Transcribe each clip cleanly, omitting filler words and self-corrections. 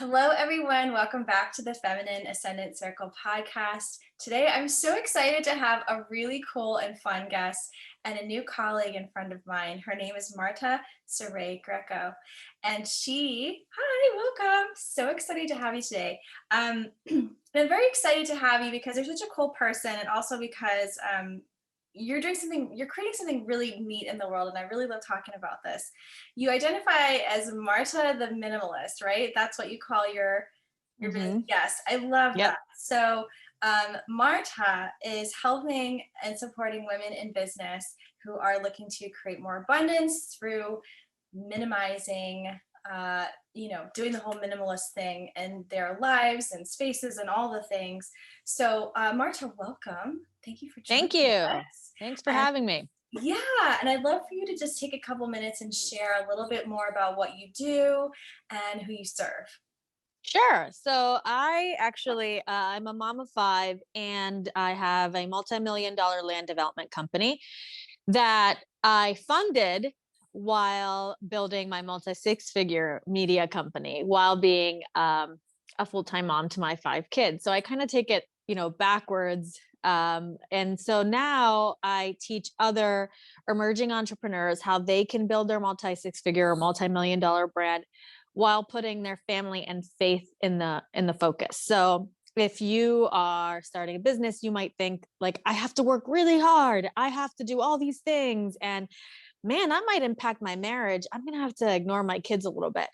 Hello, everyone. Welcome back to the Feminine Ascendant Circle podcast. Today, I'm so excited to have a really cool and fun guest and a new colleague and friend of mine. Her name is Marta Sauret Greca. And hi, welcome. So excited to have you today. I'm very excited to have you because you're such a cool person, and also because you're creating something really neat in the world, and I really love talking about this. You identify as Marta the Minimalist, right? That's what you call your business. hmm Yes, I love Yep. that. So Marta is helping and supporting women in business who are looking to create more abundance through minimizing, doing the whole minimalist thing in their lives and spaces and all the things. So, Marta, welcome. Thank you for joining Thank you. us. Thanks for And having me. yeah, and I'd love for you to just take a couple minutes and share a little bit more about what you do and who you serve. Sure. So I'm a mom of five, and I have a multi-million-dollar land development company that I funded while building my multi-six-figure media company, while being a full-time mom to my five kids. So I kind of take it, backwards. And so now I teach other emerging entrepreneurs how they can build their multi-six-figure or multi-million-dollar brand while putting their family and faith in the focus. So if you are starting a business, you might think like, I have to work really hard. I have to do all these things. And man, that might impact my marriage. I'm going to have to ignore my kids a little bit.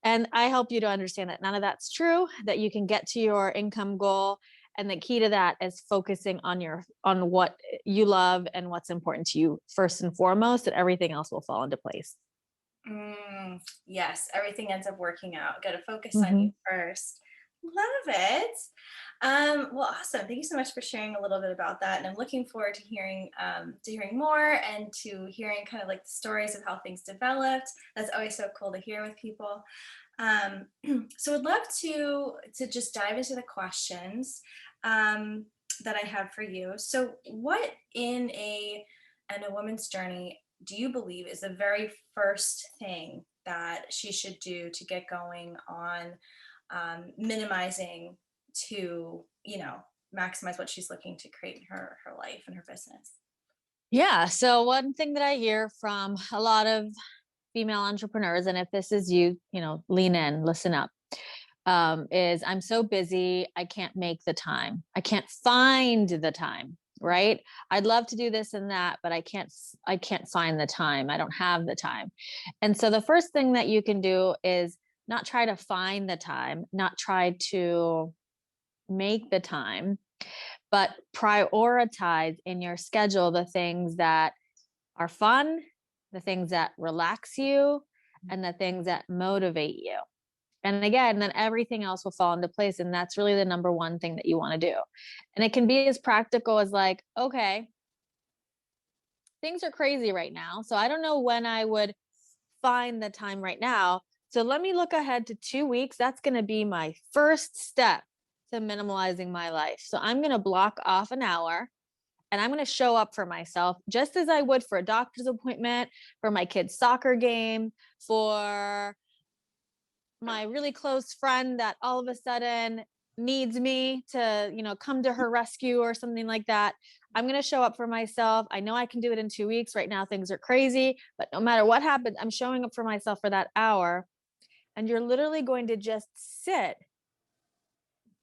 And I help you to understand that none of that's true, that you can get to your income goal. And the key to that is focusing on what you love and what's important to you first and foremost, and everything else will fall into place. Yes, everything ends up working out. Got to focus on hmm you first. Love it. Well, awesome. Thank you so much for sharing a little bit about that, and I'm looking forward to hearing more and to hearing kind of like the stories of how things developed. That's always so cool to hear with people. Um, so I'd love to just dive into the questions that I have for you. So, what in a woman's journey do you believe is the very first thing that she should do to get going on minimizing to, maximize what she's looking to create in her life and her business? Yeah. So one thing that I hear from a lot of female entrepreneurs, and if this is you, lean in, listen up, is I'm so busy, I can't make the time. I can't find the time, right? I'd love to do this and that, but I can't find the time. I don't have the time. And so the first thing that you can do is not try to find the time, not try to make the time, but prioritize in your schedule the things that are fun, the things that relax you, and the things that motivate you. And again, then everything else will fall into place. And that's really the number one thing that you want to do. And it can be as practical as like, okay, things are crazy right now. So I don't know when I would find the time right now. So let me look ahead to 2 weeks. That's going to be my first step to minimalizing my life. So I'm going to block off an hour, and I'm going to show up for myself just as I would for a doctor's appointment, for my kid's soccer game, for my really close friend that all of a sudden needs me to, come to her rescue or something like that. I'm going to show up for myself. I know I can do it in 2 weeks. Right now, things are crazy, but no matter what happens, I'm showing up for myself for that hour. And you're literally going to just sit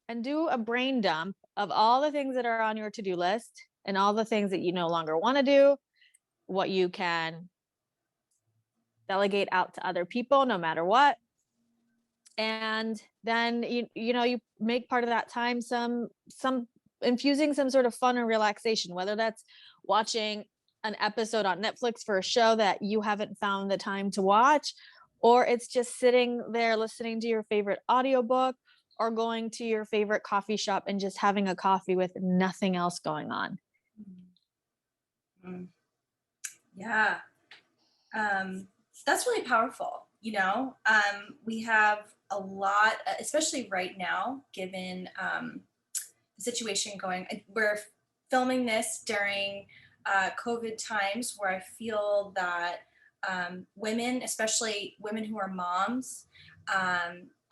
and do a brain dump of all the things that are on your to-do list and all the things that you no longer want to do, what you can delegate out to other people no matter what. And then you make part of that time some infusing some sort of fun and relaxation, whether that's watching an episode on Netflix for a show that you haven't found the time to watch, or it's just sitting there listening to your favorite audiobook, or going to your favorite coffee shop and just having a coffee with nothing else going on. Mm, yeah. Um, that's really powerful. We have a lot, especially right now, given the situation going. We're filming this during COVID times, where I feel that women, especially women who are moms,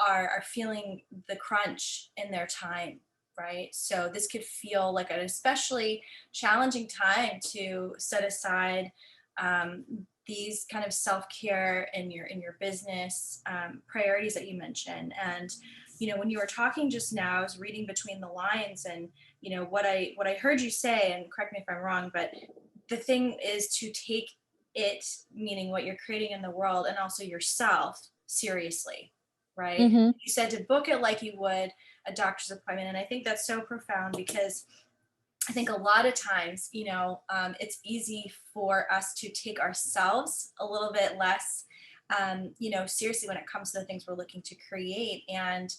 are feeling the crunch in their time, right? So this could feel like an especially challenging time to set aside um, these kind of self-care in your business priorities that you mentioned. And when you were talking just now, I was reading between the lines, and what I heard you say, and correct me if I'm wrong, but the thing is to take it, meaning what you're creating in the world, and also yourself, seriously, right? Mm-hmm. You said to book it like you would a doctor's appointment. And I think that's so profound, because I think a lot of times, it's easy for us to take ourselves a little bit less, seriously when it comes to the things we're looking to create. And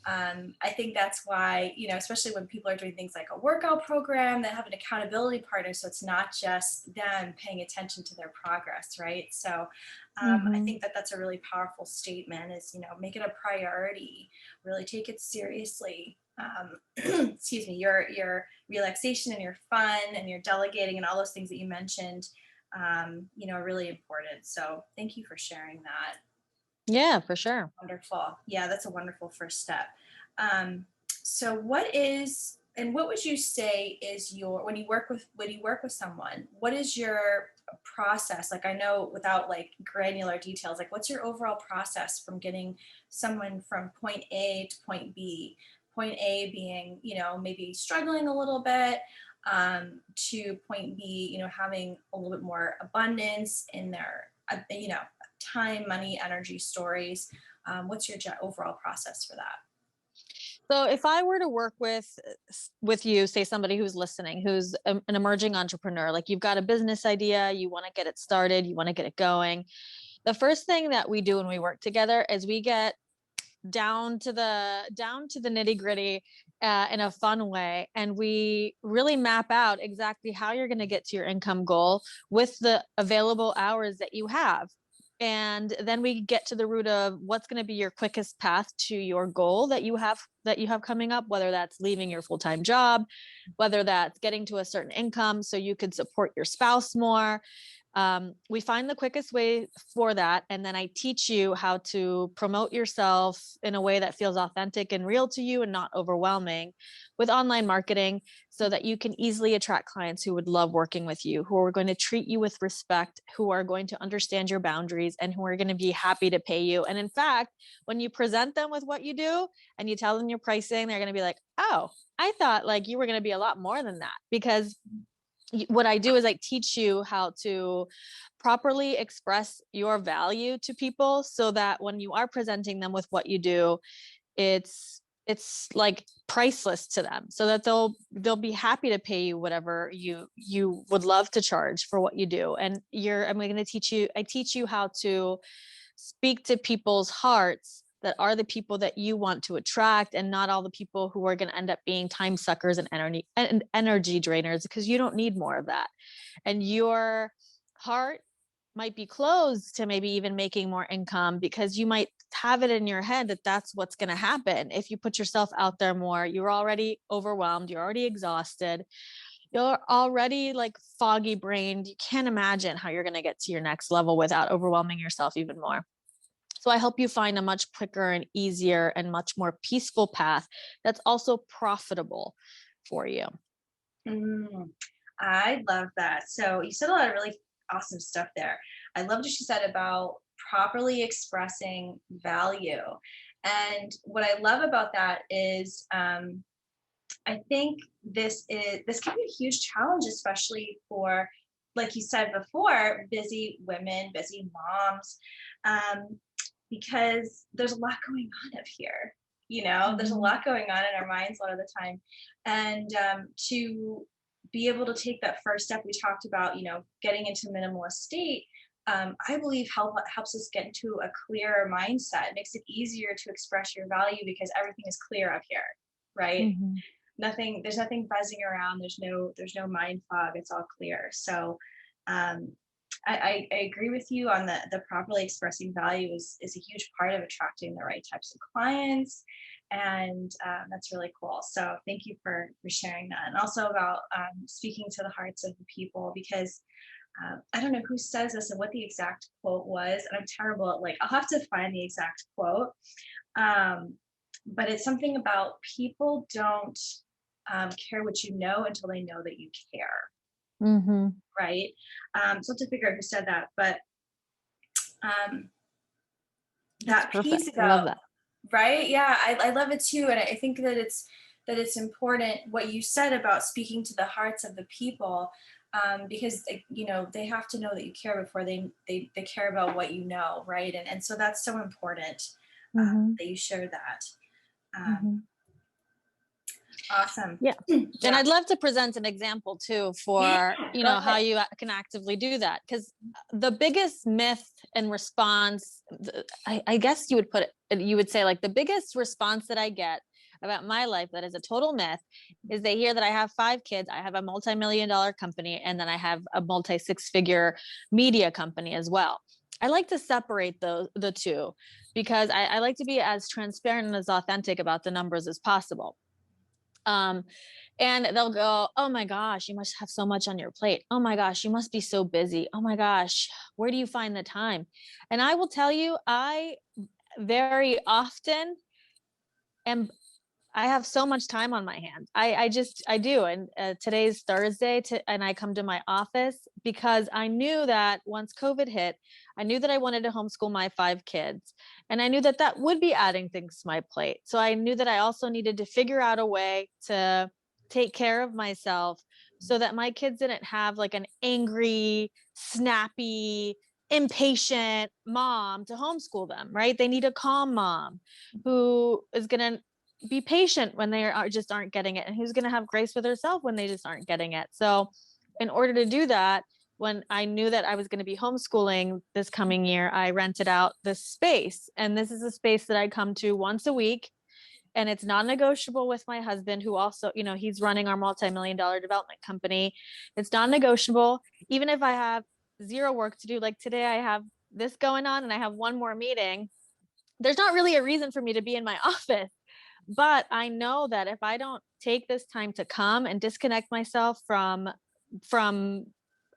I think that's why, especially when people are doing things like a workout program that have an accountability partner, so it's not just them paying attention to their progress, right? So I Mm-hmm. think that that's a really powerful statement, is, make it a priority, really take it seriously. Excuse me, your relaxation and your fun and your delegating and all those things that you mentioned, are really important. So thank you for sharing that. Yeah, for sure. Wonderful. Yeah, that's a wonderful first step. So what would you say is when you work with someone, what is your process? Like, I know without like granular details, like what's your overall process from getting someone from point A to point B? Point A being, maybe struggling a little bit, to point B, having a little bit more abundance in their, time, money, energy, stories. What's your overall process for that? So if I were to work with you, say somebody who's listening, who's an emerging entrepreneur, like you've got a business idea, you want to get it started, you want to get it going. The first thing that we do when we work together is we get down to the nitty gritty in a fun way, and we really map out exactly how you're going to get to your income goal with the available hours that you have. And then we get to the root of what's going to be your quickest path to your goal that you have coming up, whether that's leaving your full-time job, whether that's getting to a certain income so you could support your spouse more. We find the quickest way for that. And then I teach you how to promote yourself in a way that feels authentic and real to you and not overwhelming with online marketing, so that you can easily attract clients who would love working with you, who are going to treat you with respect, who are going to understand your boundaries, and who are going to be happy to pay you. And in fact, when you present them with what you do and you tell them your pricing, they're going to be like, oh, I thought like you were going to be a lot more than that. Because what I do is I teach you how to properly express your value to people, so that when you are presenting them with what you do, it's like priceless to them, so that they'll be happy to pay you whatever you would love to charge for what you do. And I'm going to teach you how to speak to people's hearts, that are the people that you want to attract, and not all the people who are going to end up being time suckers and energy drainers, because you don't need more of that. And your heart might be closed to maybe even making more income, because you might have it in your head that that's what's going to happen if you put yourself out there more. You're already overwhelmed, you're already exhausted, you're already like foggy brained. You can't imagine how you're going to get to your next level without overwhelming yourself even more. So I help you find a much quicker and easier and much more peaceful path that's also profitable for you. Mm, I love that. So you said a lot of really awesome stuff there. I loved what you said about properly expressing value. And what I love about that is, I think this can be a huge challenge, especially for, like you said before, busy women, busy moms, um, because there's a lot going on up here. There's a Mm-hmm. lot going on in our minds a lot of the time, and to be able to take that first step we talked about, getting into minimalist state. I believe helps us get into a clearer mindset. It makes it easier to express your value because everything is clear up here, right? Mm-hmm. There's nothing buzzing around, there's no mind fog, it's all clear. So um, I agree with you on the properly expressing value is a huge part of attracting the right types of clients. And that's really cool, so thank you for sharing that. And also about speaking to the hearts of the people, because I don't know who says this and what the exact quote was. And I'm terrible at like, I'll have to find the exact quote. Um, but it's something about people don't care what you know until they know that you care, Mm-hmm. right? So I have to figure out who said that. But um, That's that perfect. piece I love about, that. right? Yeah, I love it too. And I think that it's important what you said about speaking to the hearts of the people, because you know they have to know that you care before they care about what you know, right? And so that's so important Mm-hmm. that you share that. Um, Mm-hmm. awesome. Yeah. And Yeah. I'd love to present an example too Yeah. for, Go how ahead. you can actively do that. Because the biggest myth and response, I guess you would put it, you would say like the biggest response that I get about my life that is a total myth is they hear that I have 5 kids, I have a multi-million-dollar company, and then I have a multi-6-figure media company as well. I like to separate the two because I like to be as transparent and as authentic about the numbers as possible. Um, and they'll go, "Oh my gosh, you must have so much on your plate. Oh my gosh, you must be so busy. Oh my gosh, where do you find the time?" And I will tell you, I very often am I have so much time on my hands. I do. And today's Thursday, and I come to my office because I knew that once COVID hit, I knew that I wanted to homeschool my 5 kids, and I knew that that would be adding things to my plate. So I knew that I also needed to figure out a way to take care of myself so that my kids didn't have like an angry, snappy, impatient mom to homeschool them, right? They need a calm mom who is going to be patient when they just aren't getting it, and who's going to have grace with herself when they just aren't getting it. So in order to do that, when I knew that I was going to be homeschooling this coming year, I rented out this space, and this is a space that I come to once a week, and it's non-negotiable with my husband, who also, he's running our multi-million-dollar development company. It's non-negotiable. Even if I have zero work to do, like today I have this going on and I have one more meeting, there's not really a reason for me to be in my office. But I know that if I don't take this time to come and disconnect myself from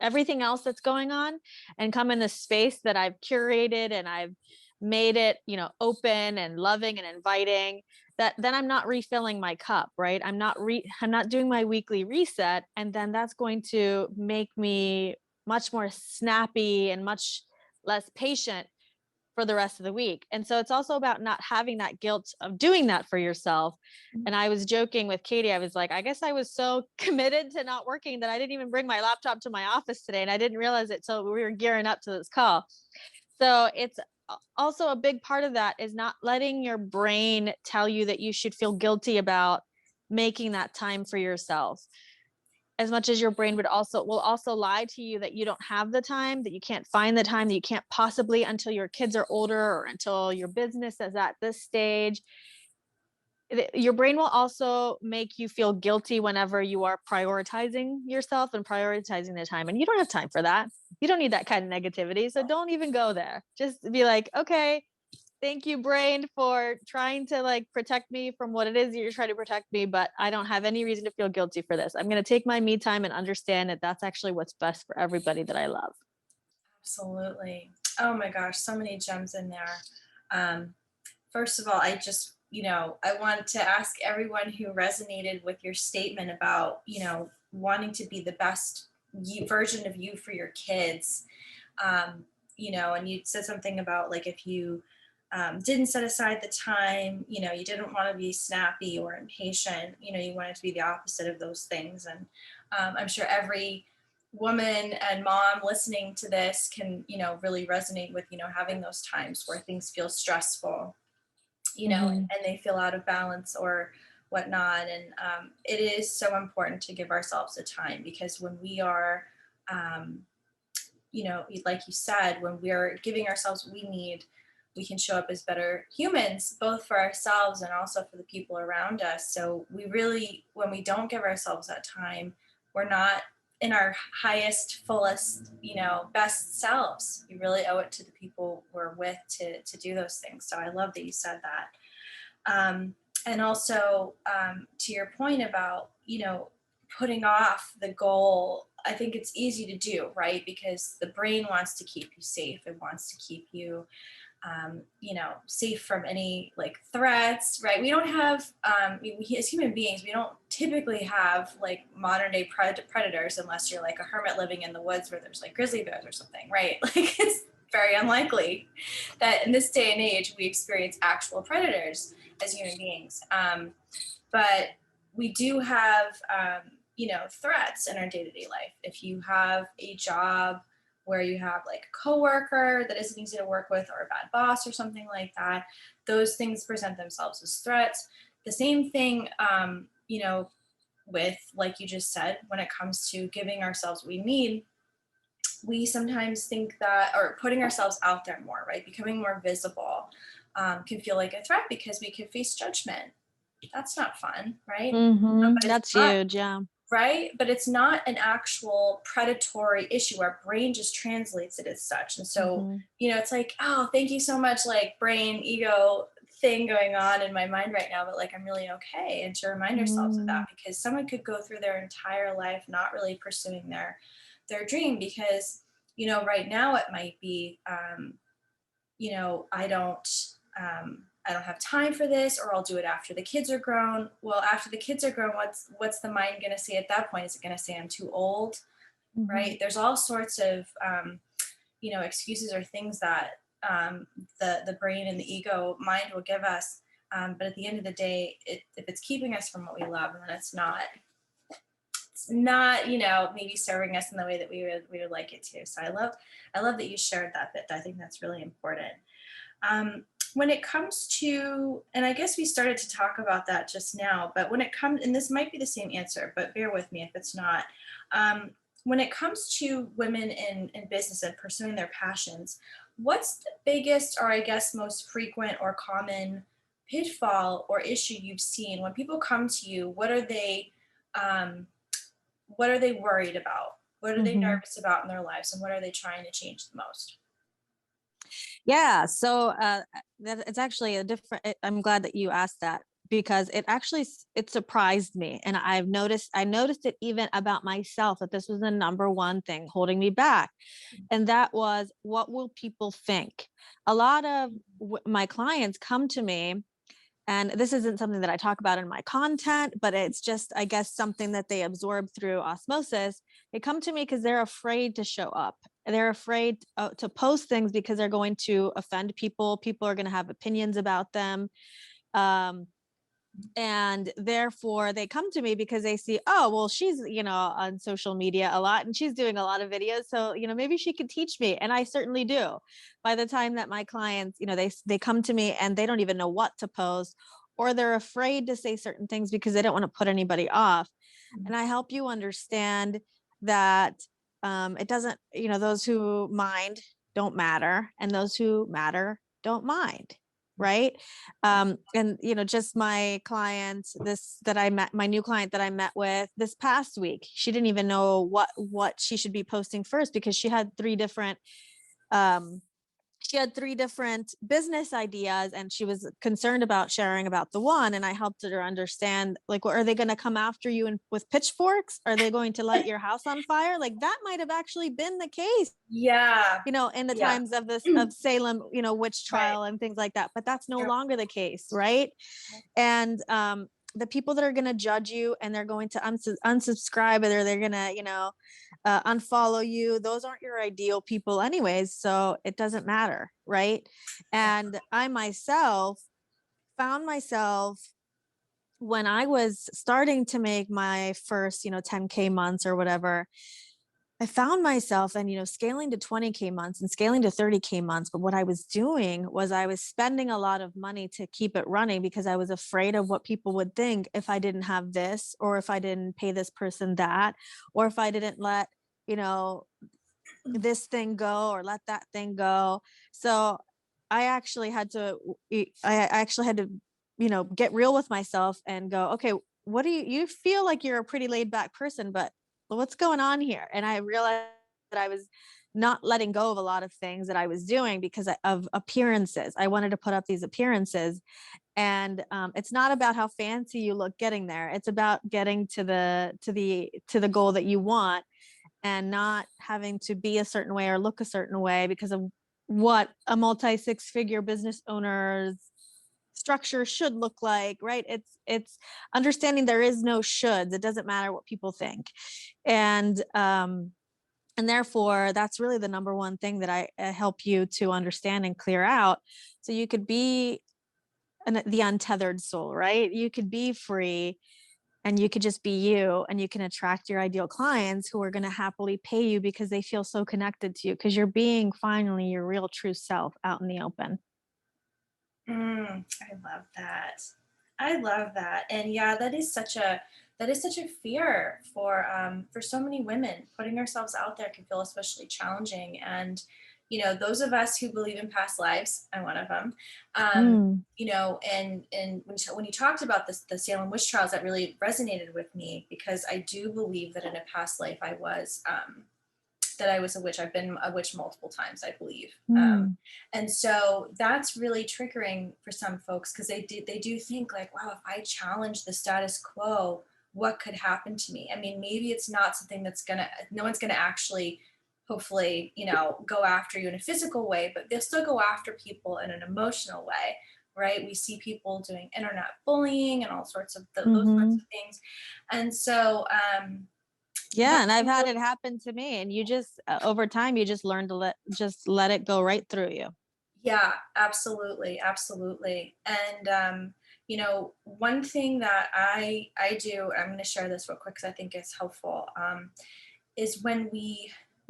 everything else that's going on and come in the space that I've curated and I've made it, open and loving and inviting, that then I'm not refilling my cup, right? I'm not doing my weekly reset, and then that's going to make me much more snappy and much less patient for the rest of the week. And so it's also about not having that guilt of doing that for yourself. And I was joking with Katie. I was like, I guess I was so committed to not working that I didn't even bring my laptop to my office today. And I didn't realize it till we were gearing up to this call. So it's also a big part of that is not letting your brain tell you that you should feel guilty about making that time for yourself, as much as your brain will also lie to you that you don't have the time, that you can't find the time, that you can't possibly until your kids are older or until your business is at this stage. Your brain will also make you feel guilty whenever you are prioritizing yourself and prioritizing the time, and you don't have time for that. You don't need that kind of negativity, so don't even go there. Just be like, okay, thank you, brain, for trying to like protect me from what it is that you're trying to protect me, but I don't have any reason to feel guilty for this. I'm going to take my me time and understand that that's actually what's best for everybody that I love. Absolutely. Oh my gosh, so many gems in there. Um, First of all, I just, I want to ask everyone who resonated with your statement about, wanting to be the best version of you for your kids. And you said something about like if you didn't set aside the time, you didn't want to be snappy or impatient, you wanted to be the opposite of those things. And I'm sure every woman and mom listening to this can, really resonate with, having those times where things feel stressful, Mm-hmm. and they feel out of balance or whatnot. And it is so important to give ourselves a time because when we are, um, like you said, when we're giving ourselves what we need, we can show up as better humans, both for ourselves and also for the people around us. So we really, when we don't give ourselves that time, we're not in our highest, fullest, best selves. We really owe it to the people we're with to do those things. So I love that you said that. And also to your point about, putting off the goal, I think it's easy to do, right? Because the brain wants to keep you safe. It wants to keep you, safe from any like threats, right? We don't have, as human beings, we don't typically have like modern day predators unless you're like a hermit living in the woods where there's like grizzly bears or something, right? Like it's very unlikely that in this day and age we experience actual predators as human beings. But we do have, threats in our day-to-day life. If you have a job where you have like a coworker that isn't easy to work with or a bad boss or something like that, those things present themselves as threats. The same thing, with, like you just said, when it comes to giving ourselves what we need, we sometimes think that, or putting ourselves out there more, right? Becoming more visible can feel like a threat because we could face judgment. That's not fun, right? But it's That's not, huge. Yeah. right? But it's not an actual predatory issue. Our brain just translates it as such. And so, Mm-hmm. it's like, oh, thank you so much, like brain ego thing going on in my mind right now, but like I'm really okay. And to remind ourselves of that, Mm-hmm. because someone could go through their entire life not really pursuing their dream because, right now it might be, I don't have time for this, or I'll do it after the kids are grown. Well, after the kids are grown, what's the mind going to say at that point? Is it going to say I'm too old? Mm-hmm. Right? There's all sorts of excuses or things that the brain and the ego mind will give us. But at the end of the day, if it's keeping us from what we love, then it's not maybe serving us in the way that we would like it to. So I love that you shared that bit. I think that's really important. When it comes to, and I guess we started to talk about that just now, but when it comes, and this might be the same answer, but bear with me if it's not. When it comes to women in business and pursuing their passions, what's the biggest, or I guess most frequent or common pitfall or issue you've seen when people come to you? Um, what are they worried about? What are they Mm-hmm. nervous about in their lives, and what are they trying to change the most? Yeah. So that it's actually a different. I'm glad that you asked that because it surprised me, and I noticed it even about myself that this was the number one thing holding me back, and that was what will people think. A lot of my clients come to me, and this isn't something that I talk about in my content, but it's just, I guess, something that they absorb through osmosis. They come to me because they're afraid to show up. They're afraid to post things because they're going to offend people. People are going to have opinions about them. Um, and therefore they come to me because they see, oh well, she's on social media a lot and she's doing a lot of videos, so maybe she could teach me, and I certainly do. By the time that my clients, they come to me and they don't even know what to post, or they're afraid to say certain things because they don't want to put anybody off, and I help you understand that it doesn't, those who mind don't matter, and those who matter don't mind, right? And just my client, my new client that I met with this past week, she didn't even know what she should be posting first because um she had three different business ideas, and she was concerned about sharing about the one, and I helped her understand, like, are they going to come after you with pitchforks? Are they going to light your house on fire? Like, that might have actually been the case, Yeah. in the Yeah. times of Salem, witch Right. trial and things like that, but that's no Yep. longer the case, right? And the people that are going to judge you and they're going to unsubscribe, or they're going to unfollow you, those aren't your ideal people anyways, so it doesn't matter, right? And I myself found myself, when I was starting to make my first 10K months or whatever, I found myself, and scaling to 20K months and scaling to 30K months. But what I was doing was I was spending a lot of money to keep it running because I was afraid of what people would think if I didn't have this, or if I didn't pay this person that, or if I didn't let, you know, this thing go or let that thing go. So I actually had to, get real with myself and go, okay, what do you feel like you're a pretty laid back person, but what's going on here? And I realized that I was not letting go of a lot of things that I was doing because of appearances. I wanted to put up these appearances. And it's not about how fancy you look getting there. It's about getting to the goal that you want, and not having to be a certain way or look a certain way because of what a multi six-figure business owner's structure should look like, right? It's understanding there is no shoulds. It doesn't matter what people think. And therefore that's really the number one thing that I help you to understand and clear out, so you could be the untethered soul, right? You could be free, and you could just be you, and you can attract your ideal clients who are going to happily pay you because they feel so connected to you, because you're being finally your real true self out in the open. I love that. I love that. And yeah, that is such a fear for so many women. Putting ourselves out there can feel especially challenging. And those of us who believe in past lives, I'm one of them. Mm. And when you talked about this, the Salem witch trials, that really resonated with me, because I do believe that in a past life I was a witch. I've been a witch multiple times, I believe. Mm. And so that's really triggering for some folks, because they do think like, wow, if I challenge the status quo, what could happen to me? I mean, maybe it's not something no one's gonna actually, hopefully, go after you in a physical way, but they'll still go after people in an emotional way, right? We see people doing internet bullying and all sorts of those sorts Mm-hmm. of things. And so, Yeah, that and I've can had really it happen to me, and you just over time you just learn to let it go right through you. Yeah, absolutely, absolutely. And one thing that I do, I'm going to share this real quick because I think it's helpful. Is when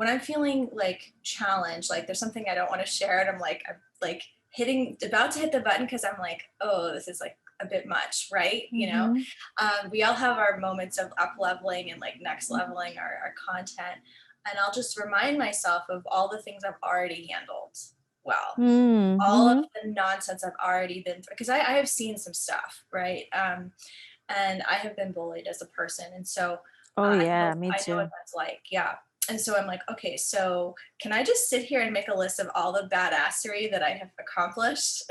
I'm feeling like challenged, like there's something I don't want to share, and I'm like about to hit the button because I'm like, oh, this is like a bit much, right? Mm-hmm. We all have our moments of up leveling and like next leveling our content, and I'll just remind myself of all the things I've already handled well, all of Mm-hmm. the nonsense I've already been through, because I have seen some stuff, right? And I have been bullied as a person, and so Oh I know yeah, me I know what too. that's like, yeah. And so I'm like, okay, so can I just sit here and make a list of all the badassery that I have accomplished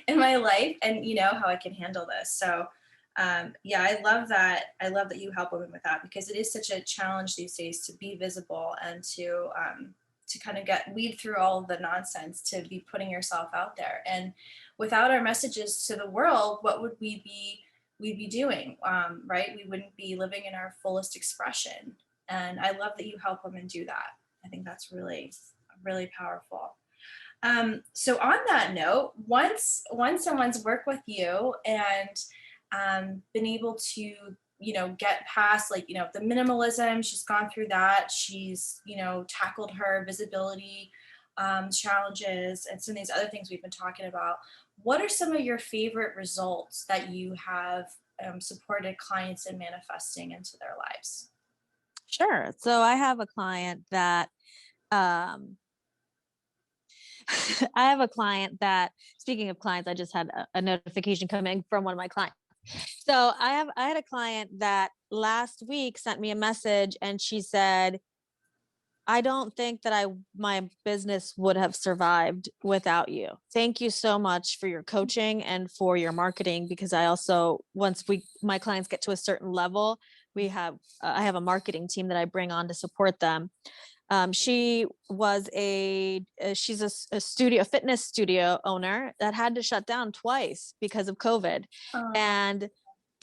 in my life, and how I can handle this? So yeah, I love that. I love that you help women with that, because it is such a challenge these days to be visible and to kind of weed through all the nonsense, to be putting yourself out there. And without our messages to the world, what would we'd be doing, right? We wouldn't be living in our fullest expression. And I love that you help women do that. I think that's really, really powerful. So on that note, once someone's worked with you and been able to get past, like, the minimalism, she's gone through that, she's tackled her visibility challenges and some of these other things we've been talking about, what are some of your favorite results that you have supported clients in manifesting into their lives? Sure. So I have a client that um I have a client that, speaking of clients, I just had a notification coming from one of my clients. So I had a client that last week sent me a message, and she said, I don't think that my business would have survived without you. Thank you so much for your coaching and for your marketing, because I also, once my clients get to a certain level, I have a marketing team that I bring on to support them. She was she's a fitness studio owner that had to shut down twice because of COVID. Uh, And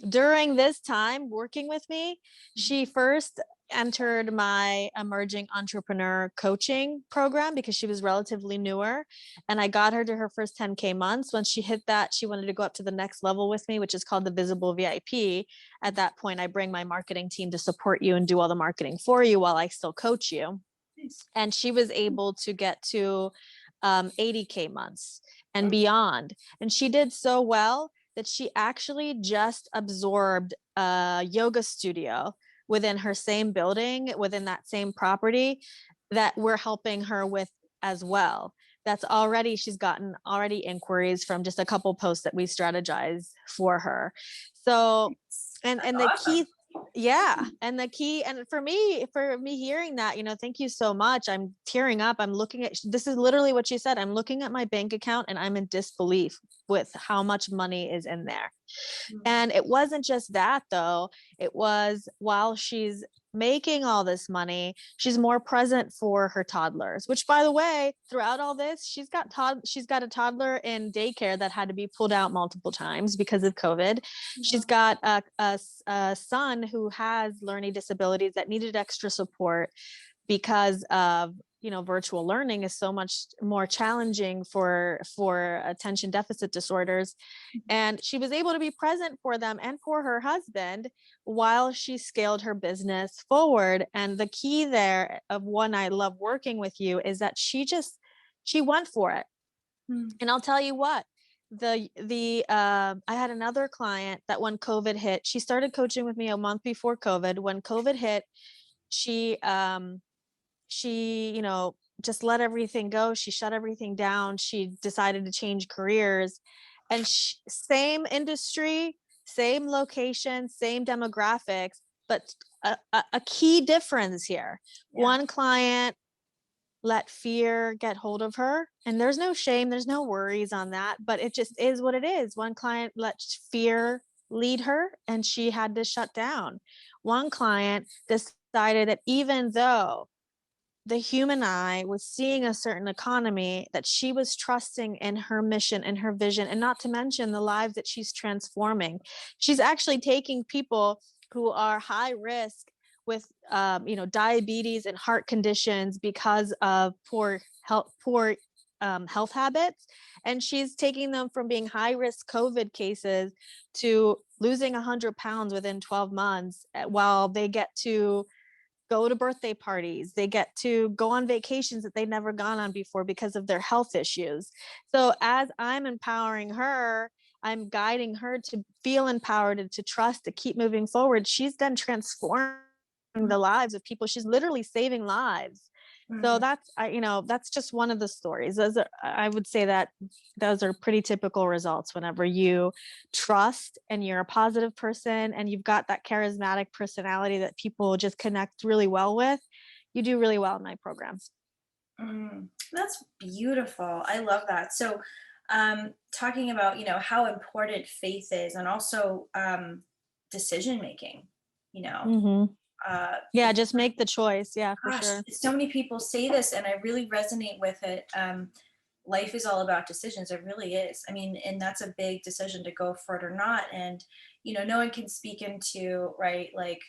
during this time working with me, she first entered my emerging entrepreneur coaching program because she was relatively newer, and I got her to her first 10K months. Once she hit that, she wanted to go up to the next level with me, which is called the visible VIP. At that point, I bring my marketing team to support you and do all the marketing for you while I still coach you. nice. And she was able to get to 80K months and beyond. And she did so well that she actually just absorbed a yoga studio within her same building, within that same property, that we're helping her with as well. She's gotten already inquiries from just a couple posts that we strategize for her. So, That's and the key awesome. Yeah. And the key, and for me hearing that, thank you so much. I'm tearing up. I'm looking at, this is literally what she said. I'm looking at my bank account and I'm in disbelief with how much money is in there. Mhm. And it wasn't just that though. It was while she's making all this money, she's more present for her toddlers, which by the way, throughout all this, she's got a toddler in daycare that had to be pulled out multiple times because of COVID. She's Yeah. got a son who has learning disabilities that needed extra support because of virtual learning is so much more challenging for attention deficit disorders, and she was able to be present for them and for her husband while she scaled her business forward. And the key there of one I love working with you is that she went for it. Mm. And I'll tell you what, I had another client that when COVID hit, she started coaching with me a month before COVID. When COVID hit, she just let everything go. She shut everything down. She decided to change careers, and same industry, same location, same demographics, but a key difference here. Yeah. One client let fear get hold of her, and there's no shame, there's no worries on that, but it just is what it is. One client let fear lead her and she had to shut down. One client decided that even though the human eye was seeing a certain economy, that she was trusting in her mission and her vision, and not to mention the lives that she's transforming. She's actually taking people who are high risk with diabetes and heart conditions because of poor health habits, and she's taking them from being high risk COVID cases to losing 100 pounds within 12 months, while they get to go to birthday parties. They get to go on vacations that they've never gone on before because of their health issues. So as I'm empowering her, I'm guiding her to feel empowered and to trust, to keep moving forward. She's then transforming the lives of people. She's literally saving lives. So Mhm. that's just one of the stories. I would say that those are pretty typical results whenever you trust and you're a positive person and you've got that charismatic personality that people just connect really well with. You do really well in my programs. That's beautiful. I love that. So, talking about, how important faith is and also decision making, you know, Mm-hmm. Yeah, because just make the choice. Yeah, for gosh, sure. so many people say this and I really resonate with it. Life is all about decisions. It really is. I mean, and that's a big decision to go for it or not. And, no one can speak into, right, like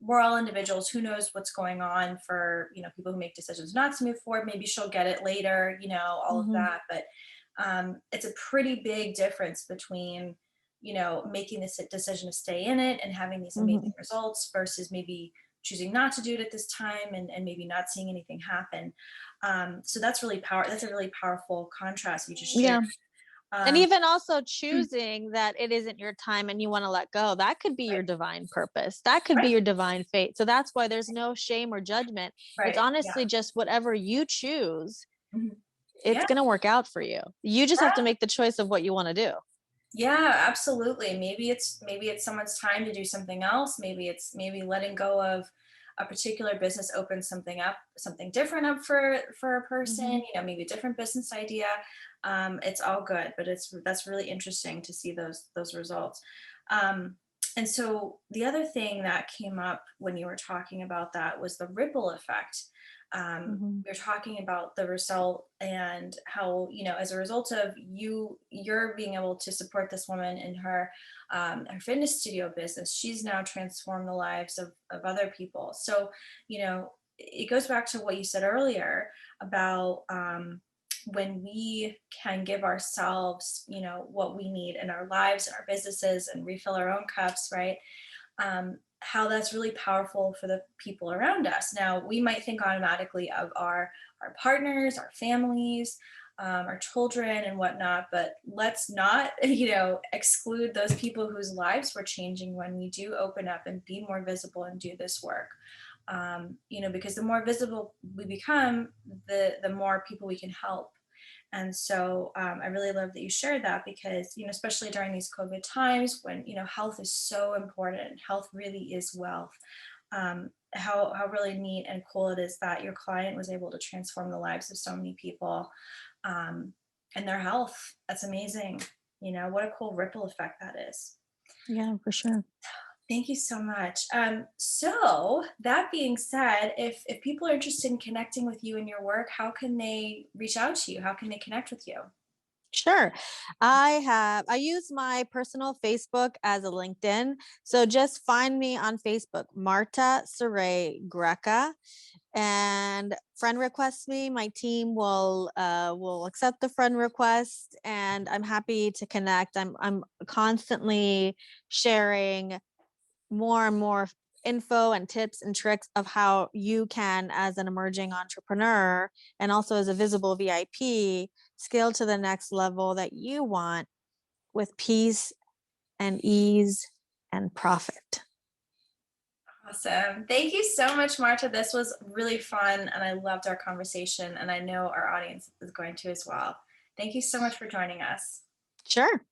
we're all individuals. Who knows what's going on for, people who make decisions not to move forward. Maybe she'll get it later, all of Mm-hmm. that. But it's a pretty big difference between, making this decision to stay in it and having these Mm-hmm. amazing results versus maybe choosing not to do it at this time and maybe not seeing anything happen. So that's a really powerful contrast you just shared. Yeah. And Um, even also choosing that it isn't your time and you want to let go, that could be your right, divine purpose. That could be right, your divine fate. So that's why there's no shame or judgment. It's right. Yeah. honestly just whatever you choose, Mhm. it's Yeah. going to work out for you. You just have to make the choice of what you want to do. Yeah, absolutely. Maybe it's someone's time to do something else. Maybe letting go of a particular business opens something different up for a person. Mm-hmm. Maybe a different business idea. It's all good, but that's really interesting to see those results. Um, and so the other thing that came up when you were talking about that was the ripple effect. Mm-hmm. We are talking about the result and how, as a result of you're being able to support this woman in her fitness studio business, she's now transformed the lives of other people. So, it goes back to what you said earlier about when we can give ourselves, what we need in our lives and our businesses and refill our own cups, right? How that's really powerful for the people around us. Now, we might think automatically of our partners, our families, our children, and whatnot, but let's not, exclude those people whose lives we're changing when we do open up and be more visible and do this work. Because the more visible we become, the more people we can help. And so I really love that you shared that because, especially during these COVID times when, health is so important, health really is wealth. How really neat and cool it is that your client was able to transform the lives of so many people um, and their health. That's amazing. What a cool ripple effect that is. Yeah, for sure. Thank you so much. So that being said, if people are interested in connecting with you and your work, how can they reach out to you? How can they connect with you? Sure. I use my personal Facebook as a LinkedIn. So just find me on Facebook, Marta Sauret Greca, and friend request me. My team will accept the friend request, and I'm happy to connect. I'm constantly sharing more and more info and tips and tricks of how you can, as an emerging entrepreneur and also as a visible VIP, scale to the next level that you want with peace and ease and profit. Awesome. Thank you so much, Marta. This was really fun and I loved our conversation, and I know our audience is going to as well. Thank you so much for joining us. Sure.